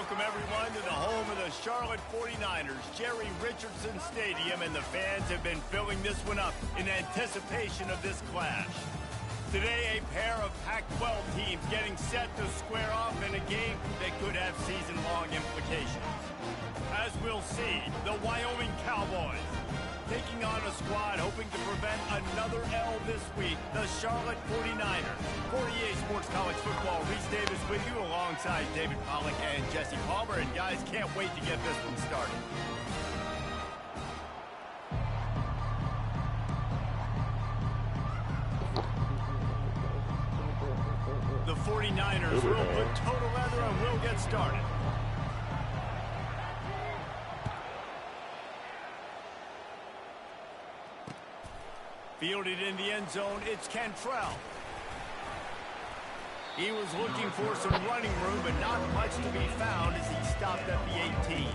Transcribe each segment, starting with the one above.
welcome everyone to the home of the Charlotte 49ers, Jerry Richardson Stadium, and the fans have been filling this one up in anticipation of this clash. Today, a pair of Pac-12 teams getting set to square off in a game that could have season-long implications. As we'll see, the Wyoming Cowboys taking on a squad hoping to prevent another L this week, the Charlotte 49ers. For EA Sports College Football, Reese Davis with you alongside David Pollack and Jesse Palmer. And guys, can't wait to get this one started. The 49ers will put total leather and will get started. Fielded in the end zone, it's Cantrell. He was looking for some running room, but not much to be found as he stopped at the 18.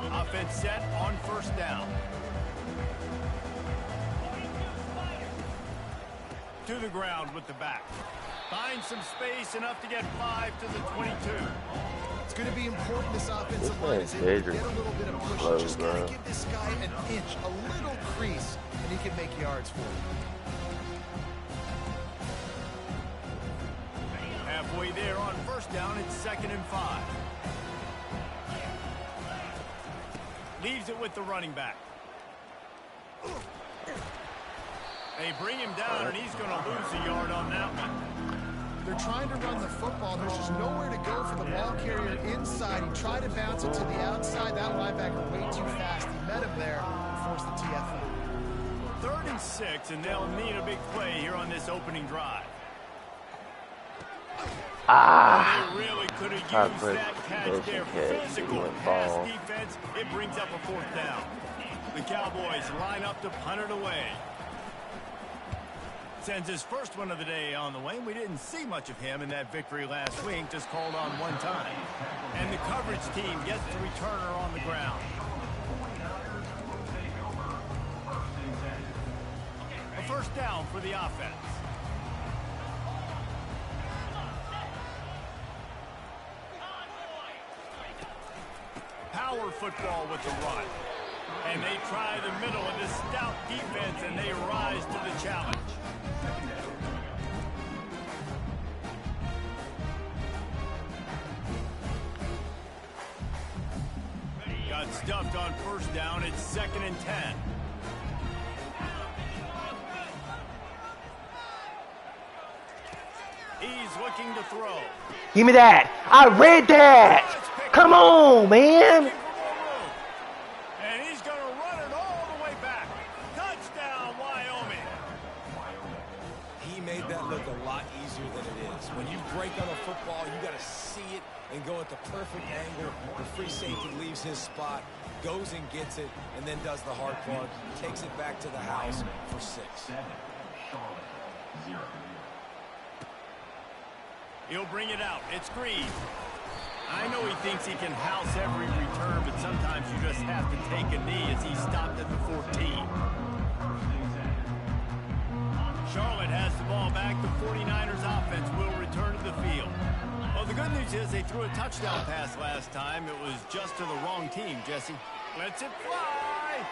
Offense set on first down. To the ground with the back. Finds some space, enough to get 5 to the 22. It's going to be important this offensive line is able to get a little bit of push. Just got to give this guy an inch, a little crease, and he can make yards for it. Halfway there on first down, it's 2nd and 5. Leaves it with the running back. They bring him down, and he's going to lose a yard on that one. They're trying to run the football. There's just nowhere to go for the ball carrier inside. He tried to bounce it to the outside. That linebacker way too fast. He met him there and forced the TFL. 3rd and 6, and they'll need a big play here on this opening drive. They really could have used that catch there. Physical pass defense. It brings up a 4th down. The Cowboys line up to punt it away. Sends his first one of the day on the way. We didn't see much of him in that victory last week, just called on one time. And the coverage team gets the returner on the ground. A first down for the offense. Power football with the run. And they try the middle of this stout defense, and they rise to the challenge. Got stuffed on first down. It's 2nd and 10. He's looking to throw. Give me that. I read that. Come on, man. And he's going to run it all the way back. Touchdown, Wyoming. He made that look a lot easier than it is. When you break on a football, you got to see it and go at the perfect angle. The free safety leaves his spot, goes and gets it, and then does the hard part, takes it back to the house for 6. He'll bring it out. It's Green. I know he thinks he can house every return, but sometimes you just have to take a knee as he stopped at the 14. Charlotte has the ball back. The 49ers offense will return to the field. Well, the good news is they threw a touchdown pass last time. It was just to the wrong team, Jesse. Lets it fly.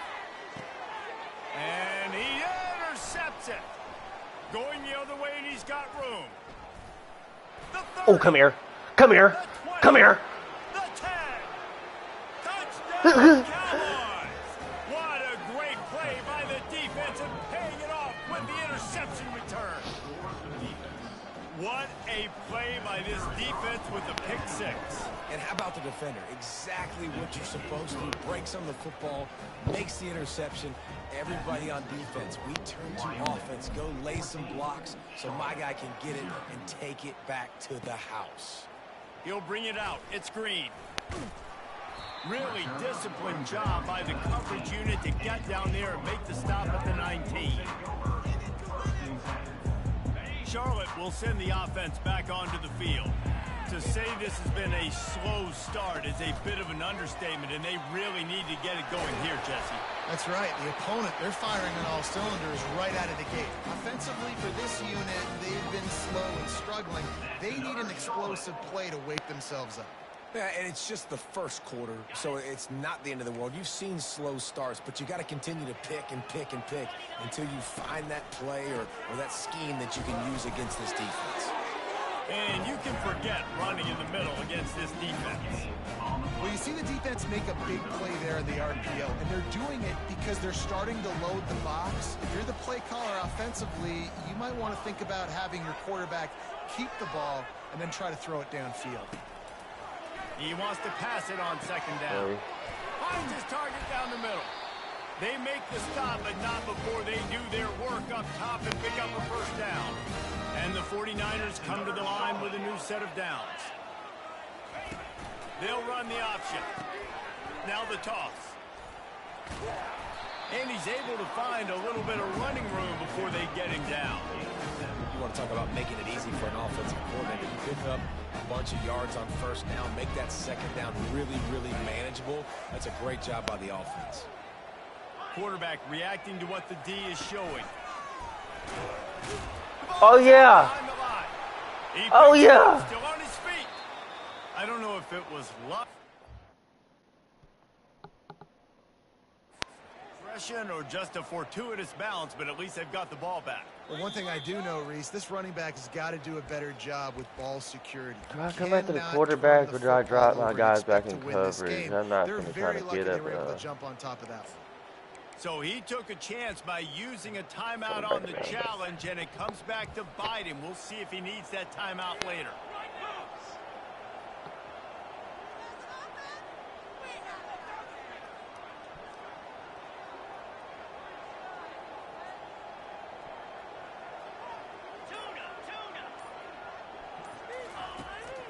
And he intercepts it. Going the other way, and he's got room. Oh, come here. Come here. Come here. The 10. Touchdown, Cowboys. What a great play by the defense and paying it off with the interception return. What a play by this defense with the pick 6. And how about the defender? Exactly what you're supposed to. Breaks on the football, makes the interception. Everybody on defense, we turn to offense. Go lay some blocks so my guy can get it and take it back to the house. He'll bring it out. It's Green. Really disciplined job by the coverage unit to get down there and make the stop at the 19. Charlotte will send the offense back onto the field. To say this has been a slow start is a bit of an understatement, and they really need to get it going here, Jesse. That's right. The opponent, they're firing on all cylinders right out of the gate. Offensively, for this unit, they've been slow and struggling. They need an explosive play to wake themselves up. Yeah, and it's just the first quarter, so it's not the end of the world. You've seen slow starts, but you got to continue to pick and pick and pick until you find that play or that scheme that you can use against this defense. And you can forget running in the middle against this defense. Well, you see the defense make a big play there in the RPO, and they're doing it because they're starting to load the box. If you're the play caller offensively, you might want to think about having your quarterback keep the ball and then try to throw it downfield. He wants to pass it on second down. Finds his target down the middle. They make the stop, but not before they do their work up top and pick up a first down. And the 49ers come to the line with a new set of downs. They'll run the option. Now the toss. And he's able to find a little bit of running room before they get him down. You want to talk about making it easy for an offensive coordinator. You pick up a bunch of yards on first down, make that second down really, really manageable. That's a great job by the offense. Quarterback reacting to what the D is showing. Oh, yeah. Oh, yeah. Still on his feet. I don't know if it was luck, or just a fortuitous bounce, but at least they've got the ball back. Well, one thing I do know, Reese, this running back has got to do a better job with ball security. Do I come back to the quarterback or do I drop my guys back in coverage? I'm not going to try to get up. They were able to jump on top of that. So he took a chance by using a timeout on the challenge, and it comes back to bite him. We'll see if he needs that timeout later.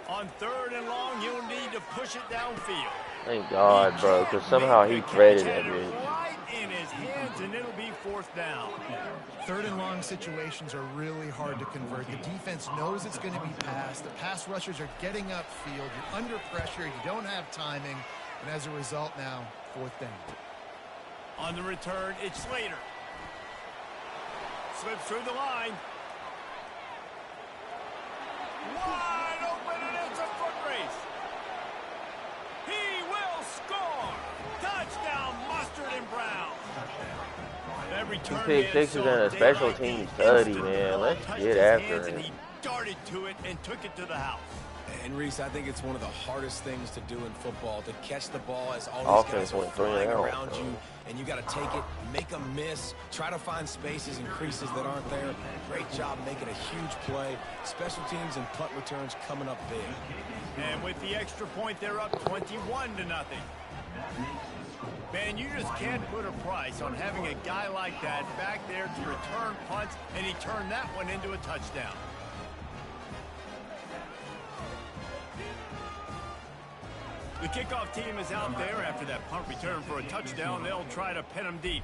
On third and long, you'll need to push it downfield. Thank God, bro, because somehow he threaded it, dude. Right in his hands, and it'll be fourth down. Third and long situations are really hard to convert. The defense knows it's going to be passed. The pass rushers are getting upfield. You're under pressure. You don't have timing. And as a result now, fourth down. On the return, it's Slater. Slips through the line. Wide open, and it's a foot race. He will score. Touchdown, Mustard and Brown. Every turn pick sixes and a special team study, man. Let's get after it. He darted to it and took it to the house. And Reese, I think it's one of the hardest things to do in football, to catch the ball as all these guys are flying around you, and you got to take it, make a miss, try to find spaces and creases that aren't there. Great job making a huge play. Special teams and punt returns coming up big. And with the extra point, they're up 21-0. Man, you just can't put a price on having a guy like that back there to return punts, and he turned that one into a touchdown. The kickoff team is out there after that punt return for a touchdown. They'll try to pin him deep.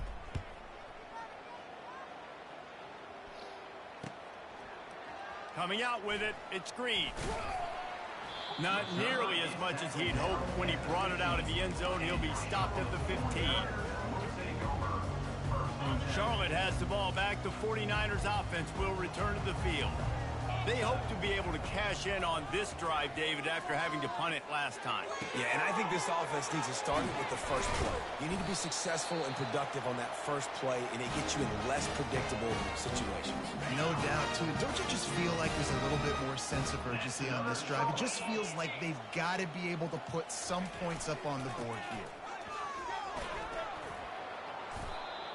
Coming out with it, it's Green. Not nearly as much as he'd hoped when he brought it out of the end zone. He'll be stopped at the 15. Charlotte has the ball back. The 49ers offense will return to the field. They hope to be able to cash in on this drive, David, after having to punt it last time. Yeah, and I think this offense needs to start with the first play. You need to be successful and productive on that first play, and it gets you in less predictable situations. No doubt, too. Don't you just feel like there's a little bit more sense of urgency on this drive? It just feels like they've got to be able to put some points up on the board here.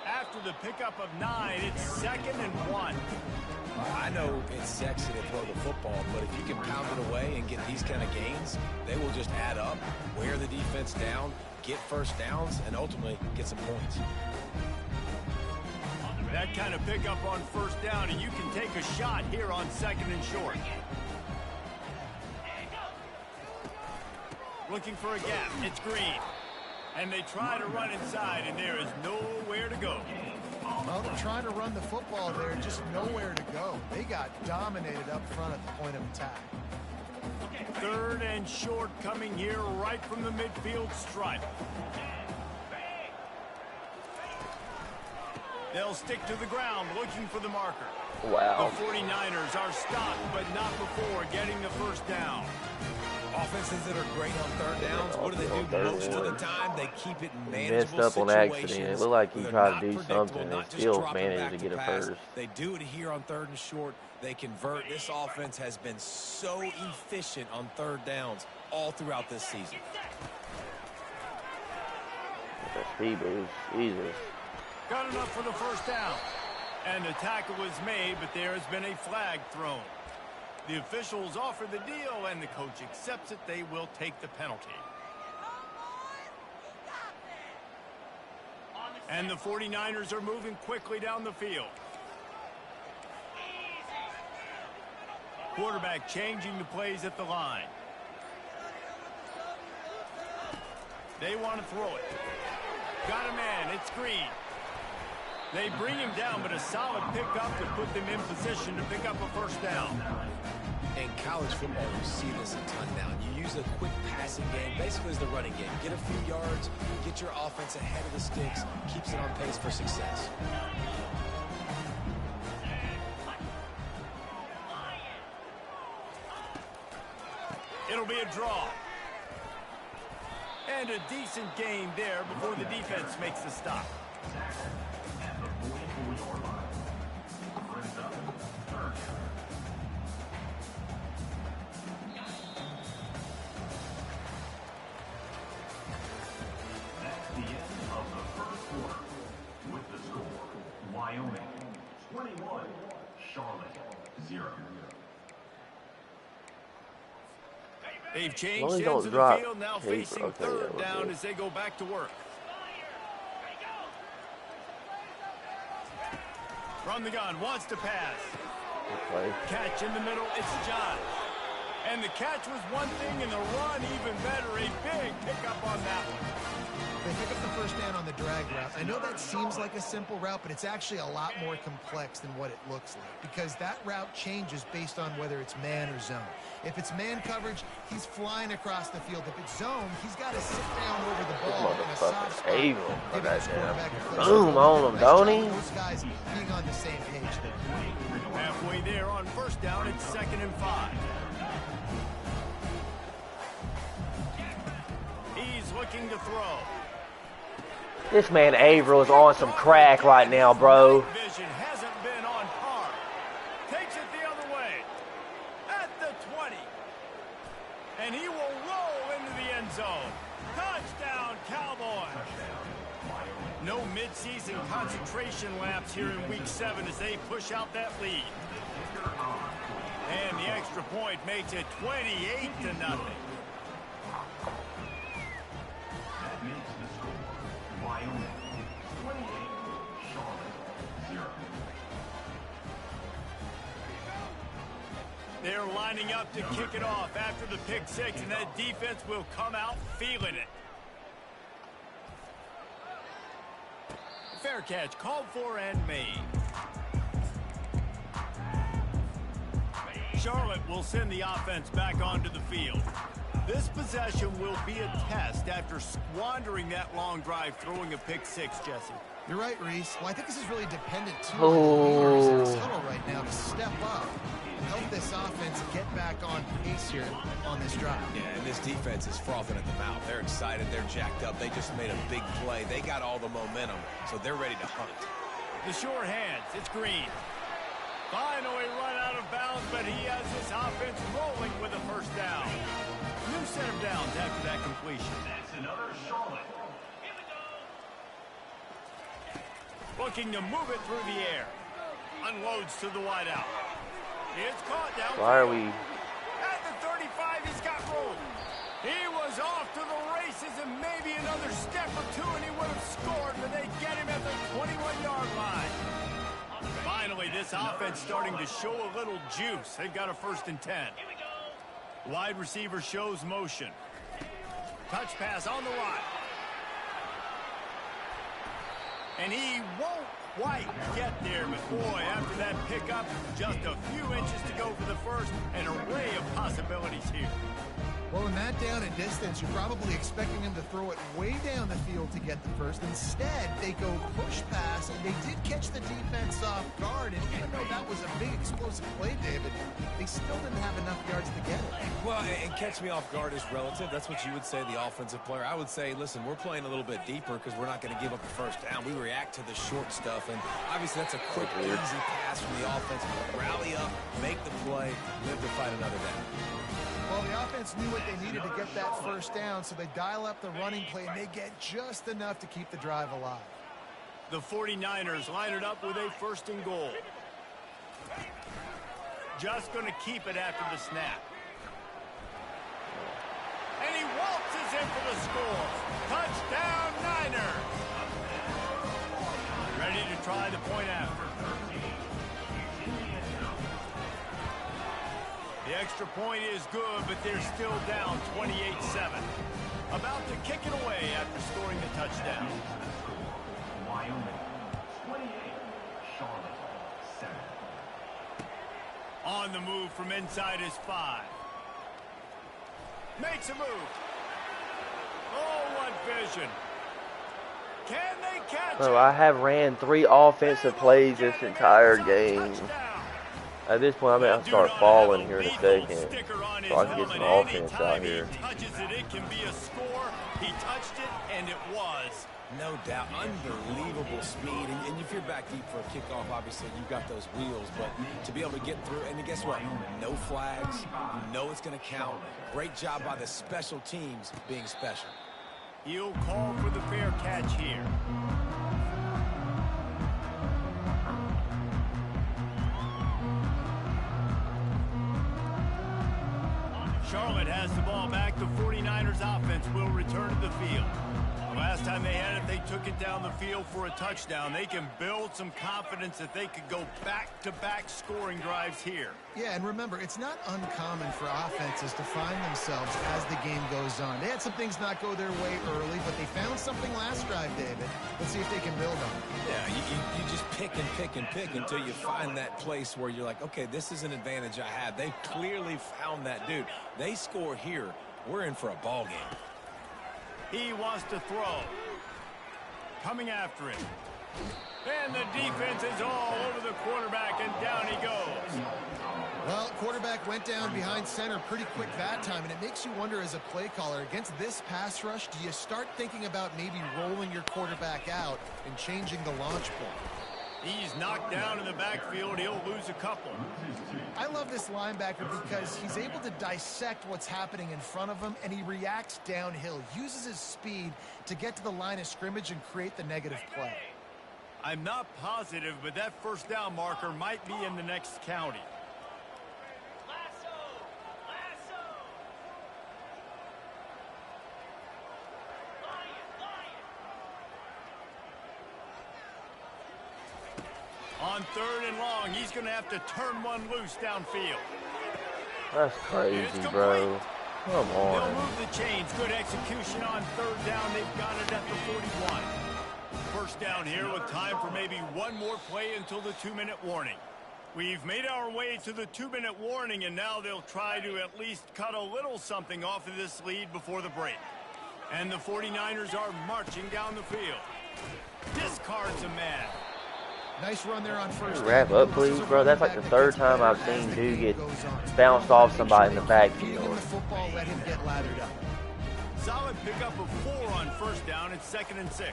After the pickup of 9, it's 2nd and 1. I know it's sexy to throw the football, but if you can pound it away and get these kind of gains, they will just add up, wear the defense down, get first downs, and ultimately get some points. That kind of pickup on first down, and you can take a shot here on 2nd and short. Looking for a gap. It's Green. And they try to run inside, and there is nowhere to go. Well, they're trying to run the football there, just nowhere to go. They got dominated up front at the point of attack. 3rd and short coming here right from the midfield stripe. They'll stick to the ground looking for the marker. Wow. The 49ers are stopped, but not before getting the first down. Offenses that are great on 3rd downs, what do they do most of the time? They keep it in manageable messed up on accident. situations. It looked like he They're tried not to do predictable, something not and just still dropping managed back to get it pass. first. They do it here on 3rd and short. They convert. This offense has been so efficient on 3rd downs all throughout this season. That speed boost, Jesus. Got enough for the first down. And the tackle is made, but there has been a flag thrown. The officials offer the deal, and the coach accepts it. They will take the penalty. And the 49ers are moving quickly down the field. Quarterback changing the plays at the line. They want to throw it. Got a man. It's Green. They bring him down, but a solid pickup to put them in position to pick up a first down. In college football, you see this a ton now. You use a quick passing game, basically as the running game. Get a few yards, get your offense ahead of the sticks, keeps it on pace for success. It'll be a draw. And a decent game there before the defense makes the stop. Wyoming 21, Charlotte 0. They've As changed long as you ends don't of the drop field, now paper, facing okay, 3rd yeah, down okay. as they go back to work. From the gun, wants to pass. Okay. Catch in the middle, it's John. And the catch was one thing, and the run even better. A big pickup on that one. They pick up the first down on the drag route. I know that seems like a simple route, but it's actually a lot more complex than what it looks like, because that route changes based on whether it's man or zone. If it's man coverage, he's flying across the field. If it's zone, he's got to sit down over the ball in a soft spot. Evil. Giving his quarterback a clear Boom shot. on him, Nice don't job he? of those guys being on the same page there. Halfway there on first down, it's 2nd and 5. He's looking to throw. This man Averill is on some crack right now, bro. Vision hasn't been on par. Takes it the other way. At the 20. And he will roll into the end zone. Touchdown, Cowboys. No midseason concentration laps here in Week 7 as they push out that lead. And the extra point makes it 28-0. That makes the score Wyoming 28, Charlotte 0. They're lining up to kick it off after the pick six, and that defense will come out feeling it. Fair catch called for and made. Charlotte will send the offense back onto the field. This possession will be a test after squandering that long drive throwing a pick six, Jesse. You're right, Reese. Well, I think this is really dependent, too, on the leaders in this Oh. huddle right now to step up and help this offense get back on pace here on this drive. Yeah, and this defense is frothing at the mouth. They're excited. They're jacked up. They just made a big play. They got all the momentum, so they're ready to hunt. The sure hands, it's Green. Finally run out of bounds, but he has his offense rolling with a first down. New set of downs after that completion. That's another Charlotte. Looking to move it through the air. Unloads to the wideout. It's caught down. Why are we? At the 35, he's got room. He was off to the races, and maybe another step or two, and he would have scored, but they get him at the 21-yard line. Finally, this offense starting to show a little juice. They've got a 1st and 10. Wide receiver shows motion. Touch pass on the line. And he won't quite get there, but boy, after that pickup, just a few inches to go for the first. An array of possibilities here. Well, in that down and distance, you're probably expecting him to throw it way down the field to get the first. Instead, they go push pass, and they did catch the defense off guard. And even though that was a big explosive play, David, they still didn't have enough yards to get it. Well, and catch me off guard is relative. That's what you would say, the offensive player. I would say, listen, we're playing a little bit deeper because we're not going to give up the first down. We react to the short stuff, and obviously that's a quick, easy pass from the offense. Rally up, make the play, live to fight another day. Well, the offense knew what they needed to get that first down, so they dial up the running play, and they get just enough to keep the drive alive. The 49ers line it up with a first and goal. Just going to keep it after the snap. And he waltzes in for the score. Touchdown, Niners. Ready to try the point after. The extra point is good, but they're still down 28-7. About to kick it away after scoring the touchdown. Wyoming, 28. Charlotte, 7. On the move from inside his 5. Makes a move. Oh, what vision. Can they catch Bro, it? I have ran 3 offensive plays this entire game. At this point, I may have to start falling here in a second, so I can get some offense out here. Touches it, it can be a score. He touched it, and it was. No doubt, unbelievable speed, and if you're back deep for a kickoff, obviously you've got those wheels, but to be able to get through, and guess what? No flags, you know it's going to count. Great job by the special teams being special. He'll call for the fair catch here. Charlotte has the ball back. The 49ers offense will return to the field. Last time they had it, they took it down the field for a touchdown. They can build some confidence that they could go back-to-back scoring drives here. Yeah, and remember, it's not uncommon for offenses to find themselves as the game goes on. They had some things not go their way early, but they found something last drive, David. Let's see if they can build on it. Yeah, you just pick and pick and pick until you find that place where you're like, okay, this is an advantage I have. They clearly found that, dude. They score here, we're in for a ball game. He wants to throw. Coming after it. And the defense is all over the quarterback, and down he goes. Well, quarterback went down behind center pretty quick that time, and it makes you wonder as a play caller, against this pass rush, do you start thinking about maybe rolling your quarterback out and changing the launch point? He's knocked down in the backfield. He'll lose a couple. I love this linebacker because he's able to dissect what's happening in front of him, and he reacts downhill, uses his speed to get to the line of scrimmage and create the negative play. I'm not positive, but that first down marker might be in the next county. On 3rd and long, he's going to have to turn one loose downfield. That's crazy, bro. Come They'll on. move the chains. Good execution on 3rd down. They've got it at the 41. First down here with time for maybe one more play until the 2-minute warning. We've made our way to the 2-minute warning, and now they'll try to at least cut a little something off of this lead before the break. And the 49ers are marching down the field. Discards a man. Nice run there on first. Wrap up, please, bro. That's like the 3rd time I've seen dude get bounced off somebody in the backfield. The football, let him get lathered up. Solid pickup of 4 on first down. It's 2nd and 6.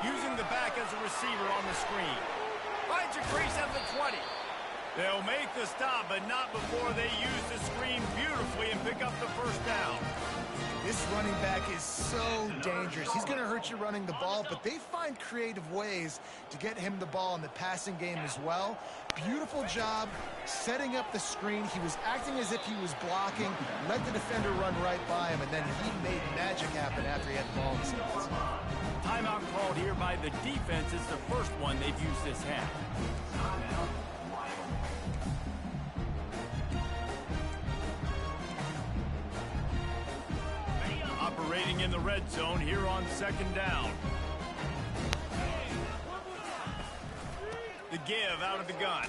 Using the back as a receiver on the screen. Finds a crease at the 20. They'll make the stop, but not before they use the screen beautifully and pick up the first down. This running back is so dangerous. He's going to hurt you running the ball, but they find creative ways to get him the ball in the passing game as well. Beautiful job setting up the screen. He was acting as if he was blocking, let the defender run right by him, and then he made magic happen after he had the ball in his hands. Timeout called here by the defense. It's the first one they've used this half. Operating starting in the red zone here on 2nd down. The give out of the gun.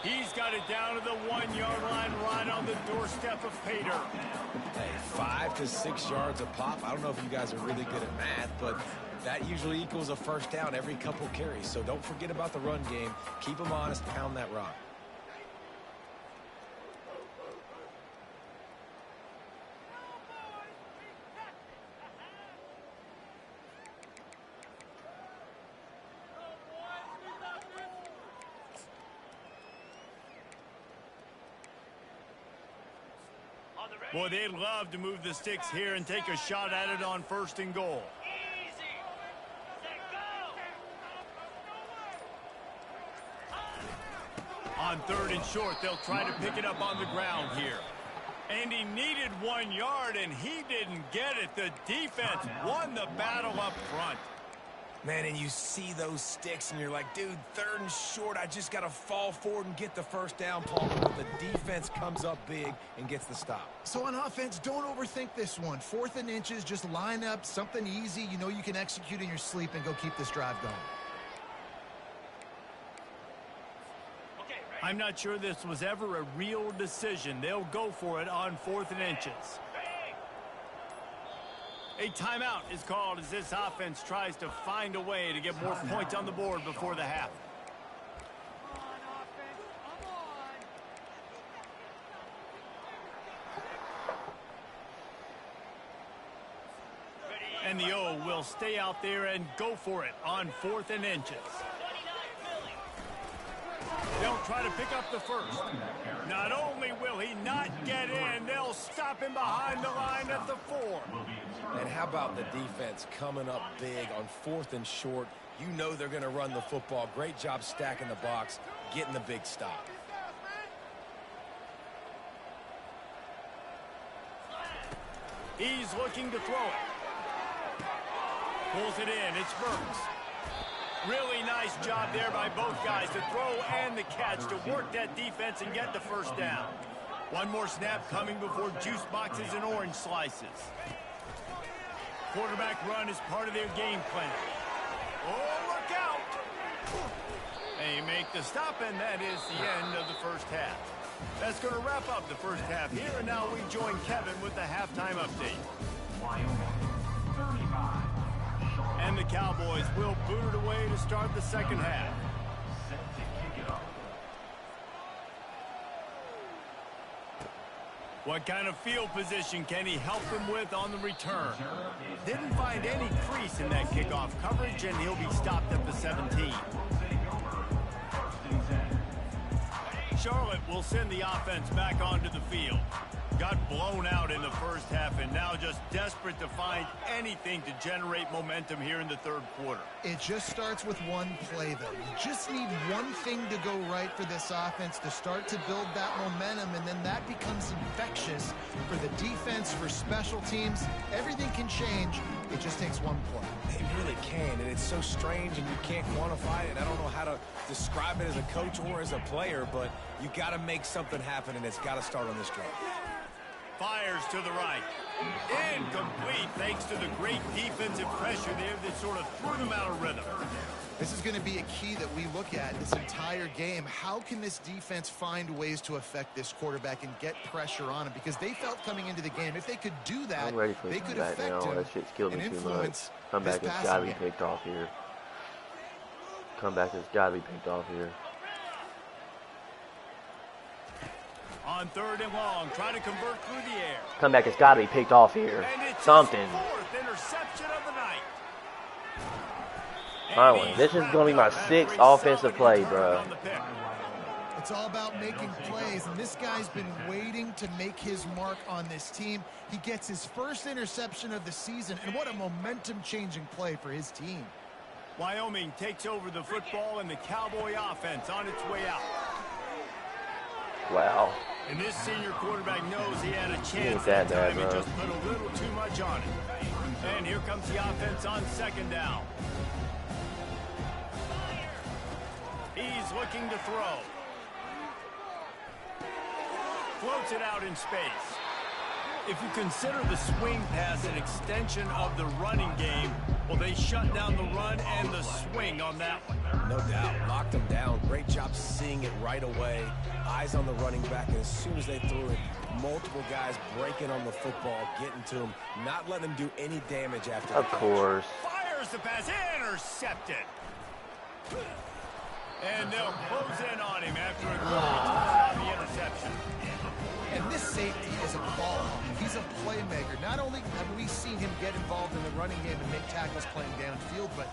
He's got it down to the 1-yard line, right on the doorstep of Pater. Hey, 5 to 6 yards a pop. I don't know if you guys are really good at math, but that usually equals a first down every couple carries. So don't forget about the run game. Keep them honest, pound that rock. Boy, they'd love to move the sticks here and take a shot at it on 1st and goal. On 3rd and short, they'll try to pick it up on the ground here. And he needed 1 yard, and he didn't get it. The defense won the battle up front. Man, and you see those sticks, and you're like, dude, 3rd and short, I just got to fall forward and get the first down, Paul. But the defense comes up big and gets the stop. So on offense, don't overthink this one. 4th and inches, just line up something easy you know you can execute in your sleep and go keep this drive going. I'm not sure this was ever a real decision. They'll go for it on 4th and inches. A timeout is called as this offense tries to find a way to get more points on the board before the half. And the O will stay out there and go for it on 4th and inches. They'll try to pick up the first. Not only will he not get in, they'll stop him behind the line at the 4. And how about the defense coming up big on 4th and short? You know they're going to run the football. Great job stacking the box, getting the big stop. He's looking to throw it. Pulls it in. It's Burks. Really nice job there by both guys to throw and the catch to work that defense and get the first down. One more snap coming before juice boxes and orange slices. Quarterback run is part of their game plan. Oh, look out! They make the stop, and that is the end of the first half. That's going to wrap up the first half here, and now we join Kevin with the halftime update. Wyoming, 35. And the Cowboys will boot it away to start the second half. Set to kick it off. What kind of field position can he help them with on the return? Didn't find any crease in that kickoff coverage, and he'll be stopped at the 17. Charlotte will send the offense back onto the field. Got blown out in the first half and now just desperate to find anything to generate momentum here in the third quarter. It just starts with one play, though. You just need one thing to go right for this offense to start to build that momentum, and then that becomes infectious for the defense, for special teams. Everything can change. It just takes one play. It really can, and it's so strange, and you can't quantify it. And I don't know how to describe it as a coach or as a player, but you got to make something happen, and it's got to start on this drive. Fires to the right. Incomplete thanks to the great defensive pressure there that sort of threw them out of rhythm. This is going to be a key that we look at this entire game. How can this defense find ways to affect this quarterback and get pressure on him? Because they felt coming into the game, if they could do that, they could affect him. That shit's killed me too much. Comeback has got to be picked off here. Comeback has got to be picked off here. On third and long, try to convert through the air. Comeback has got to be picked off here. Something. Fourth interception of the night. Finally, this is going to be my sixth offensive play, bro. It's all about making plays, and this guy's been waiting to make his mark on this team. He gets his first interception of the season, and what a momentum-changing play for his team. Wyoming takes over the football, and the Cowboy offense on its way out. Wow. And this senior quarterback knows he had a chance Ain't that that time. bad, He bro. just put a little too much on it. And here comes the offense on second down. He's looking to throw. Floats it out in space. If you consider the swing pass an extension of the running game, well, they shut down the run and the swing on that one. No doubt. Locked him down. Great job seeing it right away. Eyes on the running back, and as soon as they threw it, multiple guys breaking on the football, getting to him, not letting him do any damage after the Of catch. course. Fires the pass, intercepted. And they'll close in on him after a good return on the interception. And this safety is a ball. He's a playmaker. Not only have we seen him get involved in the running game and make tackles playing downfield, but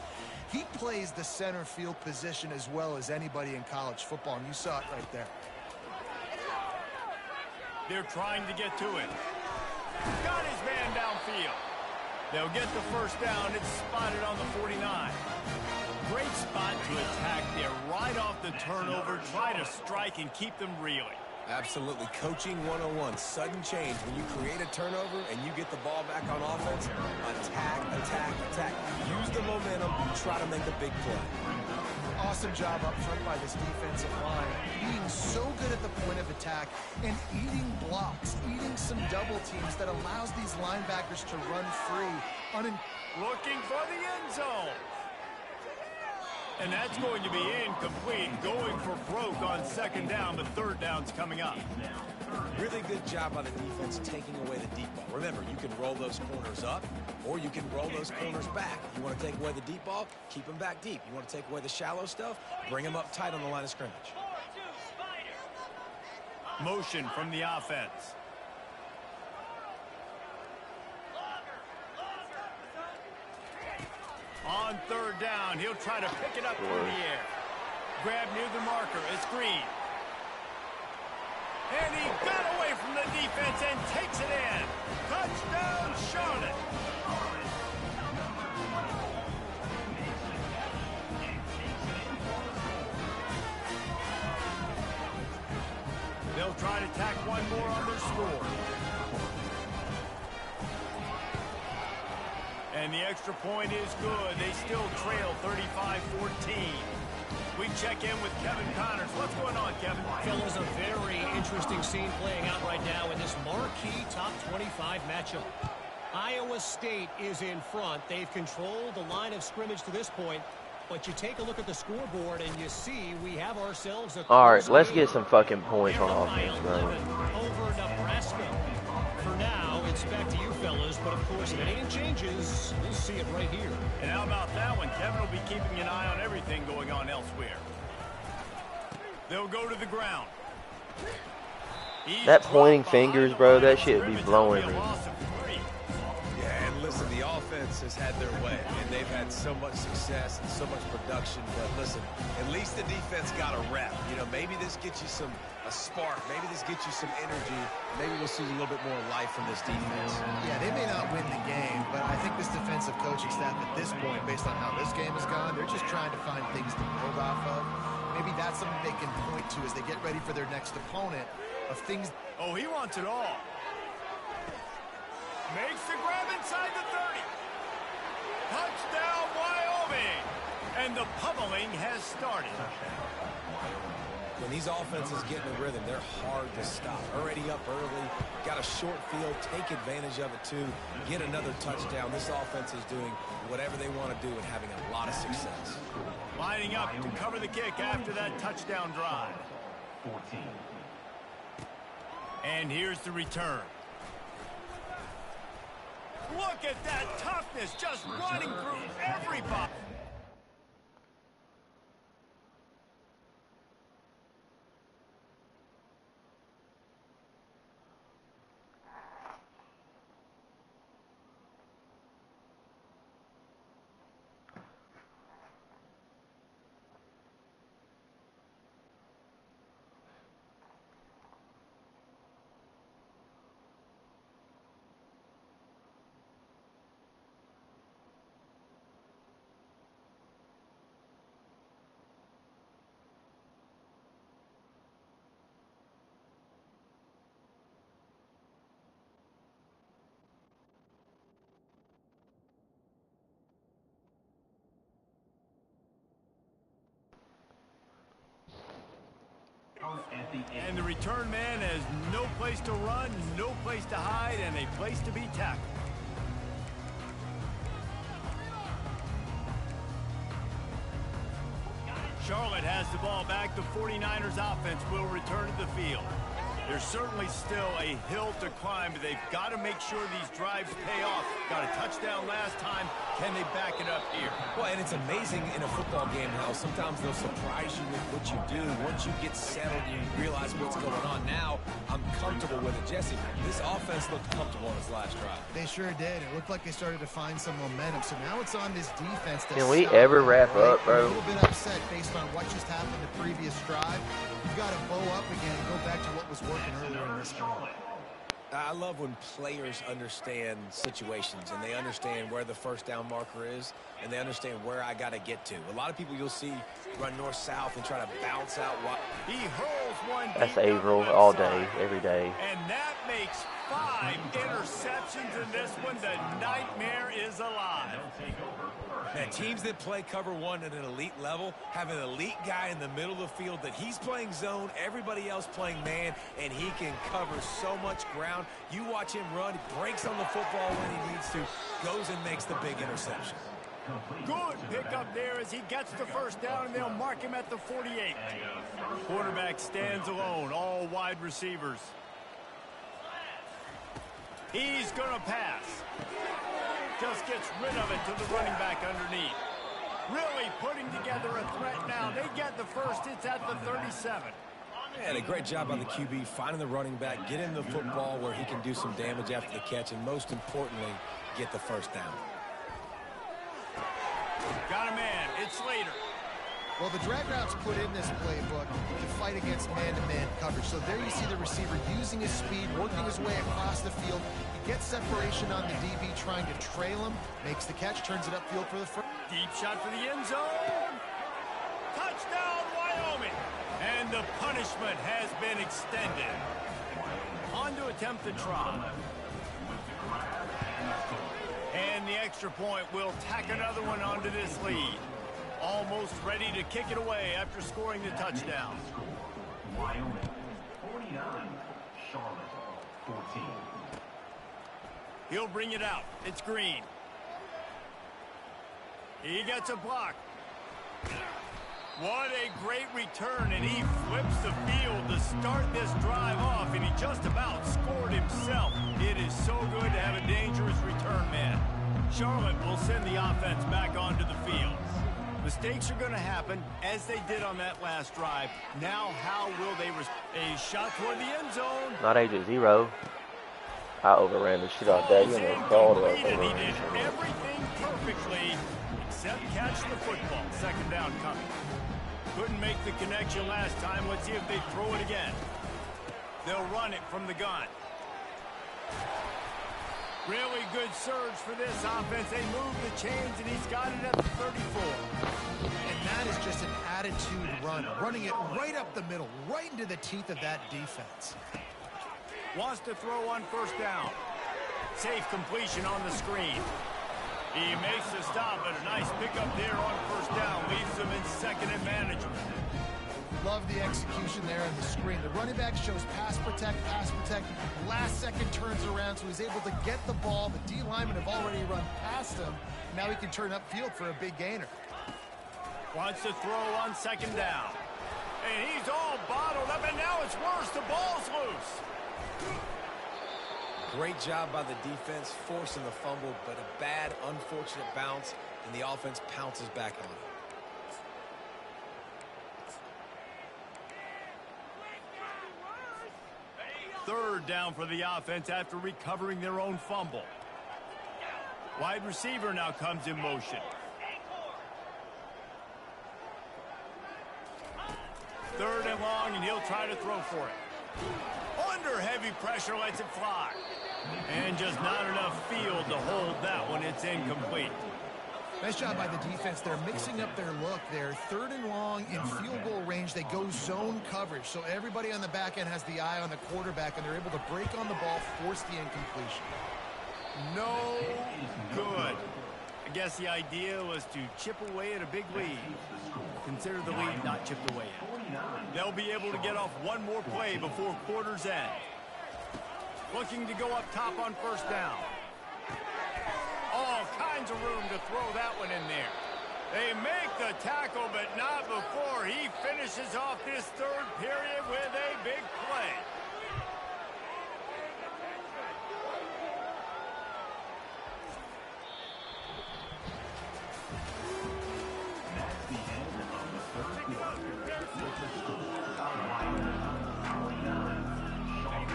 he plays the center field position as well as anybody in college football, and you saw it right there. They're trying to get to it. Got his man downfield. They'll get the first down. It's spotted on the 49. Great spot to attack there right off the turnover. Try to strike and keep them reeling. Absolutely. Coaching 101. Sudden change. When you create a turnover and you get the ball back on offense, attack, attack, attack. Use the momentum. Try to make a big play. Awesome job up front by this defensive line. Being so good at the point of attack and eating blocks, eating some double teams that allows these linebackers to run free. Looking for the end zone. And that's going to be incomplete. Going for broke on second down, but third down's coming up. Really good job by the defense taking away the deep ball. Remember, you can roll those corners up, or you can roll those corners back. You want to take away the deep ball, keep them back deep. You want to take away the shallow stuff, bring them up tight on the line of scrimmage. Motion from the offense. On third down, he'll try to pick it up through the air. Grab near the marker. It's Green. And he got away from the defense and takes it in. Touchdown, Charlotte. They'll try to tack one more on their score. And the extra point is good. They still trail 35-14. We check in with Kevin Connors. What's going on, Kevin? Fellas, a very interesting scene playing out right now in this marquee top 25 matchup. Iowa State is in front. They've controlled the line of scrimmage to this point. But you take a look at the scoreboard and you see we have ourselves a All right, let's get some fucking points on offense, bro. Over Nebraska. For now, it's back to you fellas, but of course, if anything changes, we'll see it right here. And how about that one? Kevin will be keeping an eye on everything going on elsewhere. They'll go to the ground. That pointing fingers, bro, that shit be blowing me. Yeah, and listen, the offense has had their way, and they've had so much success and so much production. But listen, at least the defense got a rep. You know, maybe this gets you a spark. Maybe this gets you some energy. Maybe we'll see a little bit more life from this defense. Yeah, they may not win the game, but I think this defensive coaching staff at this point, based on how this game has gone, they're just trying to find things to build off of. Maybe that's something they can point to as they get ready for their next opponent of things. Oh, he wants it all. Makes the grab inside the 30. Touchdown, Wyoming. And the pummeling has started. When these offenses get in the rhythm, they're hard to stop. Already up early, got a short field, take advantage of it too, get another touchdown. This offense is doing whatever they want to do and having a lot of success. Lining up to cover the kick after that touchdown drive. 14. And here's the return. Look at that toughness, just running through everybody. And the return man has no place to run, no place to hide, and a place to be tackled. Charlotte has the ball back. The 49ers offense will return to the field. There's certainly still a hill to climb, but they've got to make sure these drives pay off. Got a touchdown last time. Can they back it up here? Well, and it's amazing in a football game how sometimes they'll surprise you with what you do. Once you get settled, you realize what's going on. Now, I'm comfortable with it. Jesse, this offense looked comfortable on its last drive. They sure did. It looked like they started to find some momentum. So now it's on this defense to Can we ever wrap up, bro? A little bit upset based on what just happened the previous drive. You've got to bow up again and go back to what was working earlier in this game. I love when players understand situations and they understand where the first down marker is and they understand where I got to get to. A lot of people you'll see run north-south and try to bounce out. He hurls one. That's Averill all day, every day. And that makes 5 interceptions in this one. The nightmare is alive. Now, teams that play cover one at an elite level have an elite guy in the middle of the field that he's playing zone, everybody else playing man, and he can cover so much ground. You watch him run, he breaks on the football when he needs to, goes and makes the big interception. Good pickup there as he gets the first down, and they'll mark him at the 48. Quarterback stands alone, all wide receivers. He's going to pass. Just gets rid of it to the running back underneath. Really putting together a threat now. They get the first. It's at the 37. And a great job by the QB finding the running back, get him the football where he can do some damage after the catch, and most importantly, get the first down. Got a man. It's Slater. Well, the drag routes put in this playbook to fight against man-to-man coverage. So there you see the receiver using his speed, working his way across the field. He gets separation on the DB, trying to trail him, makes the catch, turns it upfield for the first. Deep shot for the end zone. Touchdown, Wyoming. And the punishment has been extended. On to attempt the try. And the extra point will tack another one onto this lead. Almost ready to kick it away after scoring the touchdown. Wyoming 49, Charlotte 14. He'll bring it out. It's Green. He gets a block. What a great return, and he flips the field to start this drive off, and he just about scored himself. It is so good to have a dangerous return man. Charlotte will send the offense back onto the field. Mistakes are going to happen, as they did on that last drive. Now, how will they a shot toward the end zone? Not agent 0. I overran the shit out of that. You know, called it. He did everything perfectly except catch the football. Second down coming. Couldn't make the connection last time. Let's see if they throw it again. They'll run it from the gun. Really good surge for this offense. They move the chains, and he's got it at the 34. And that is just an attitude run, running it right up the middle, right into the teeth of that defense. Wants to throw on first down. Safe completion on the screen. He makes the stop, but a nice pickup there on first down. Leaves them in second and manageable. Love the execution there on the screen. The running back shows pass protect. Last second turns around, so he's able to get the ball. The D linemen have already run past him. Now he can turn upfield for a big gainer. Wants to throw on second down. And he's all bottled up, and now it's worse. The ball's loose. Great job by the defense, forcing the fumble, but a bad, unfortunate bounce, and the offense pounces back on it. Third down for the offense after recovering their own fumble. Wide receiver now comes in motion. Third and long, and he'll try to throw for it. Under heavy pressure, lets it fly. And just not enough field to hold that one. It's incomplete. Nice job by the defense. They're mixing up their look there. Third and long in field goal range. They go zone coverage. So everybody on the back end has the eye on the quarterback, and they're able to break on the ball, force the incompletion. No good. I guess the idea was to chip away at a big lead. Consider the lead not chipped away yet. They'll be able to get off one more play before quarter's end. Looking to go up top on first down. All kinds of room to throw that one in there. They make the tackle, but not before he finishes off this third period with a big play.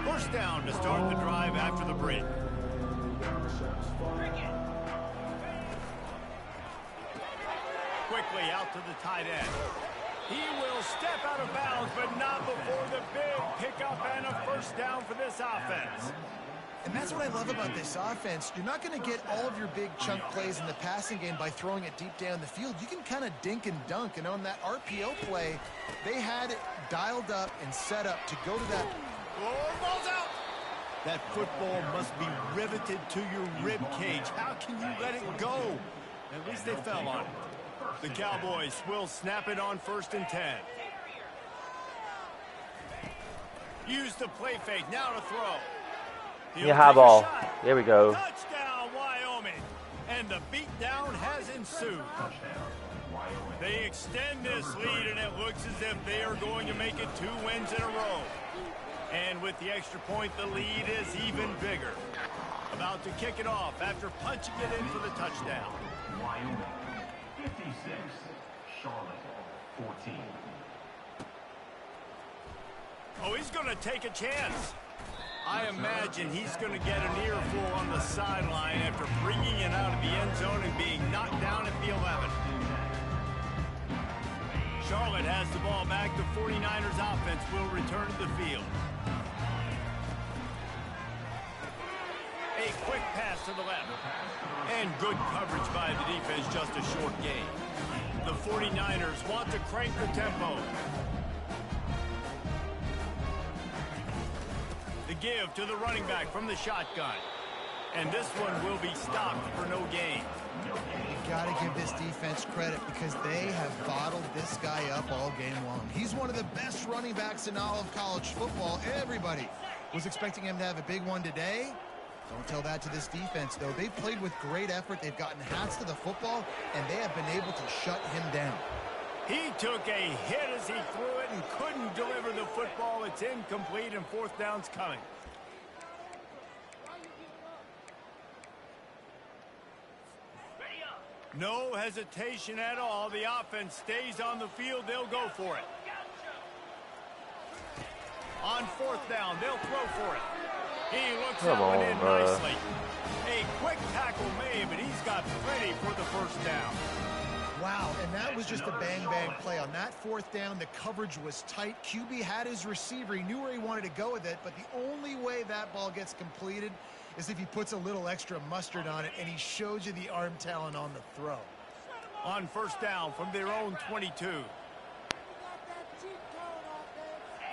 First down to start the drive after the break. Quickly out to the tight end. He will step out of bounds, but not before the big pickup and a first down for this offense. And that's what I love about this offense. You're not going to get all of your big chunk plays in the passing game by throwing it deep down the field. You can kind of dink and dunk. And on that RPO play, they had it dialed up and set up to go to that. Oh, ball's out. That football must be riveted to your rib cage. How can you let it go? At least they fell on it. The Cowboys will snap it on 1st and 10. Use the play fake. Now to throw. Yeah, high ball. There we go. Touchdown, Wyoming. And the beatdown has ensued. They extend this lead, and it looks as if they are going to make it 2 wins in a row. And with the extra point, the lead is even bigger. About to kick it off after punching it in for the touchdown. Wyoming, 56. Charlotte, 14. Oh, he's going to take a chance. I imagine he's going to get an earful on the sideline after bringing it out of the end zone and being knocked down at the 11. Charlotte has the ball back. The 49ers offense will return to the field. A quick pass to the left. And good coverage by the defense, just a short gain. The 49ers want to crank the tempo. The give to the running back from the shotgun. And this one will be stopped for no gain. You got to give this defense credit because they have bottled this guy up all game long. He's one of the best running backs in all of college football. Everybody was expecting him to have a big one today. Don't tell that to this defense, though. They've played with great effort. They've gotten hats to the football, and they have been able to shut him down. He took a hit as he threw it and couldn't deliver the football. It's incomplete, and 4th down's coming. No hesitation at all. The offense stays on the field. They'll go for it. On 4th down, they'll throw for it. He looks that one in nicely. A quick tackle made, but he's got plenty for the first down. Wow, and that was just a bang-bang play. On that 4th down, the coverage was tight. QB had his receiver. He knew where he wanted to go with it, but the only way that ball gets completed is if he puts a little extra mustard on it, and he shows you the arm talent on the throw. On 1st down from their own 22.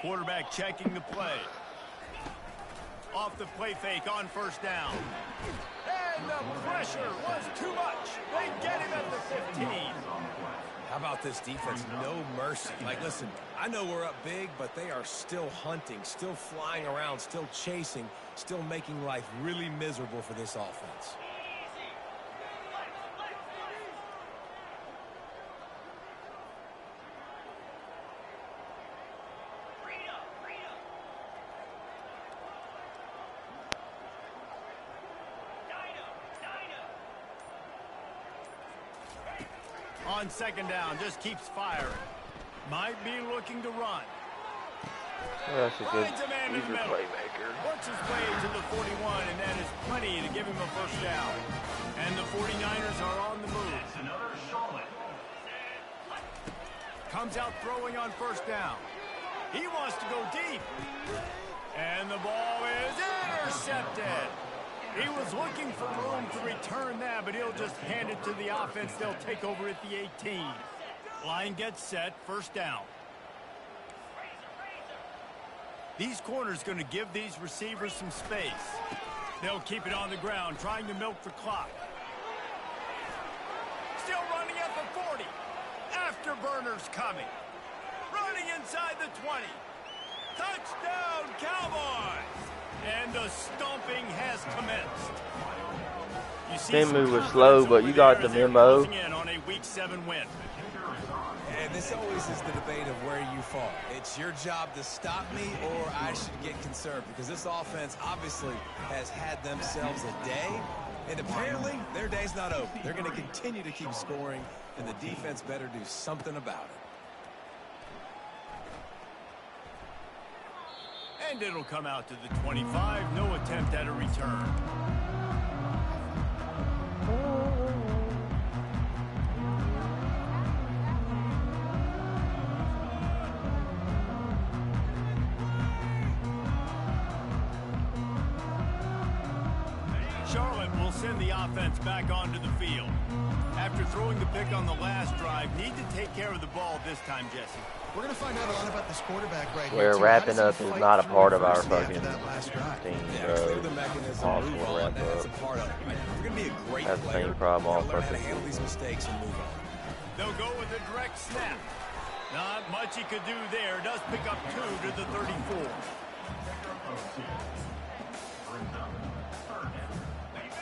Quarterback checking the play. Off the play fake on 1st down. And the pressure was too much. They get him at the 15. How about this defense? No mercy. Like, listen, I know we're up big, but they are still hunting, still flying around, still chasing, still making life really miserable for this offense. On 2nd down, just keeps firing. Might be looking to run. Well, that's a good Finds a man in the middle. playmaker. Works his way to the 41, and that is plenty to give him a first down. And the 49ers are on the move. It's another Charlotte. Comes out throwing on 1st down. He wants to go deep. And the ball is intercepted. He was looking for room to return that, but he'll just hand it to the offense. They'll take over at the 18. Line gets set, 1st down. These corners going to give these receivers some space. They'll keep it on the ground, trying to milk the clock. Still running at the 40. Afterburners coming. running inside the 20. Touchdown, Cowboys! And the stomping has commenced. Game move was slow, but you got the memo. On a Week 7 win. And this always is the debate of where you fall. It's your job to stop me, or I should get concerned, because this offense obviously has had themselves a day, and apparently their day's not over. They're going to continue to keep scoring, and the defense better do something about it. And it'll come out to the 25. No attempt at a return. Charlotte will send the offense back onto the field. After throwing the pick on the last drive, need to take care of the ball this time, Jesse. We're going to find out a lot about this quarterback right here. Where wrapping up is not a part of our fucking team, Yeah, clear the mechanism, move on. That's a part of it. Right? If you're going to be a great That's the player, same problem all learn how to fucking handle these mistakes and move on. They'll go with a direct snap. Not much he could do there. Does pick up 2 to the 34.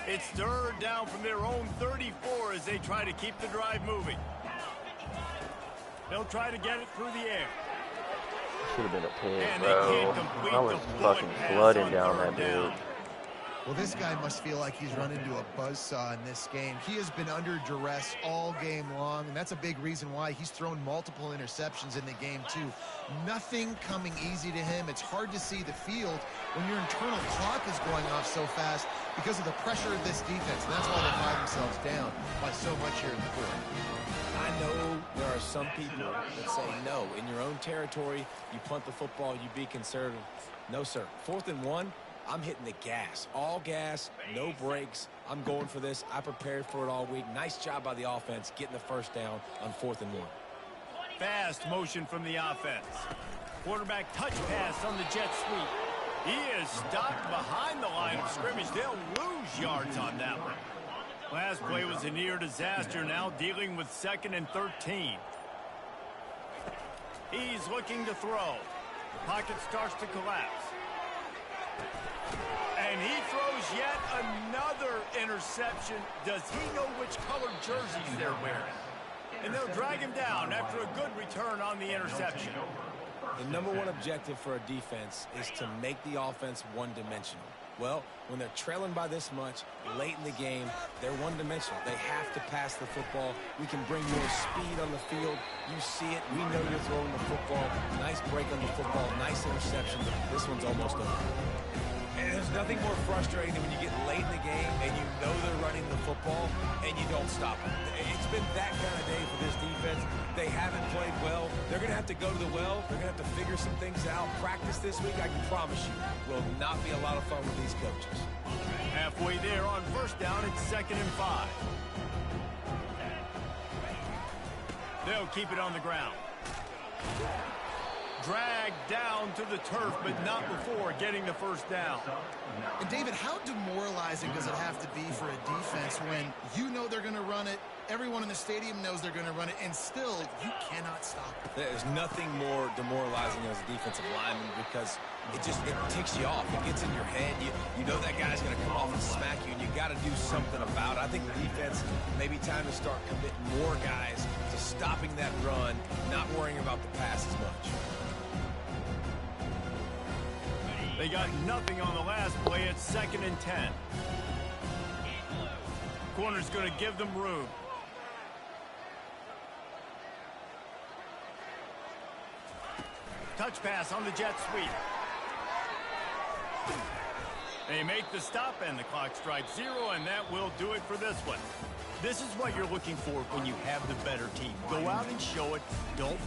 It's third down from their own 34 as they try to keep the drive moving. They'll try to get it through the air. Should have been a pick, And they bro. can't complete I was the fucking bullet pass flooding on down third that dude. down. Well, this guy must feel like he's run into a buzzsaw in this game. He has been under duress all game long, and that's a big reason why he's thrown multiple interceptions in the game, too. Nothing coming easy to him. It's hard to see the field when your internal clock is going off so fast because of the pressure of this defense, and that's why they find themselves down by so much here in the fourth. I know there are some people that say, no, in your own territory, you punt the football, you be conservative. No, sir. 4th and 1. I'm hitting the gas. All gas, no brakes. I'm going for this. I prepared for it all week. Nice job by the offense getting the first down on 4th and 1. Fast motion from the offense. Quarterback touch pass on the jet sweep. He is stopped behind the line of scrimmage. They'll lose yards on that one. Last play was a near disaster, now dealing with 2nd and 13. He's looking to throw. The pocket starts to collapse. And he throws yet another interception. Does he know which colored jerseys they're wearing? And they'll drag him down after a good return on the interception. The #1 objective for a defense is to make the offense one-dimensional. Well, when they're trailing by this much late in the game, they're one-dimensional. They have to pass the football. We can bring more speed on the field. You see it. We know you're throwing the football. Nice break on the football. Nice interception. This one's almost over. And there's nothing more frustrating than when you get late in the game and you know they're running the football and you don't stop them. It's been that kind of day for this defense. They haven't played well. They're going to have to go to the well. They're going to have to figure some things out. Practice this week, I can promise you, will not be a lot of fun with these coaches. Halfway there on 1st down, it's 2nd and 5. They'll keep it on the ground. Dragged down to the turf, but not before getting the 1st down. And David, how demoralizing does it have to be for a defense when you know they're going to run it, everyone in the stadium knows they're going to run it, and still you cannot stop it? There's nothing more demoralizing as a defensive lineman because it ticks you off. It gets in your head. You know that guy's going to come off and smack you, and you got to do something about it. I think the defense, maybe time to start committing more guys to stopping that run, not worrying about the pass as much. They got nothing on the last play. It's 2nd and 10. Corner's going to give them room. Touch pass on the jet sweep. They make the stop, and the clock strikes 0, and that will do it for this one. This is what you're looking for when you have the better team. Go out and show it. Don't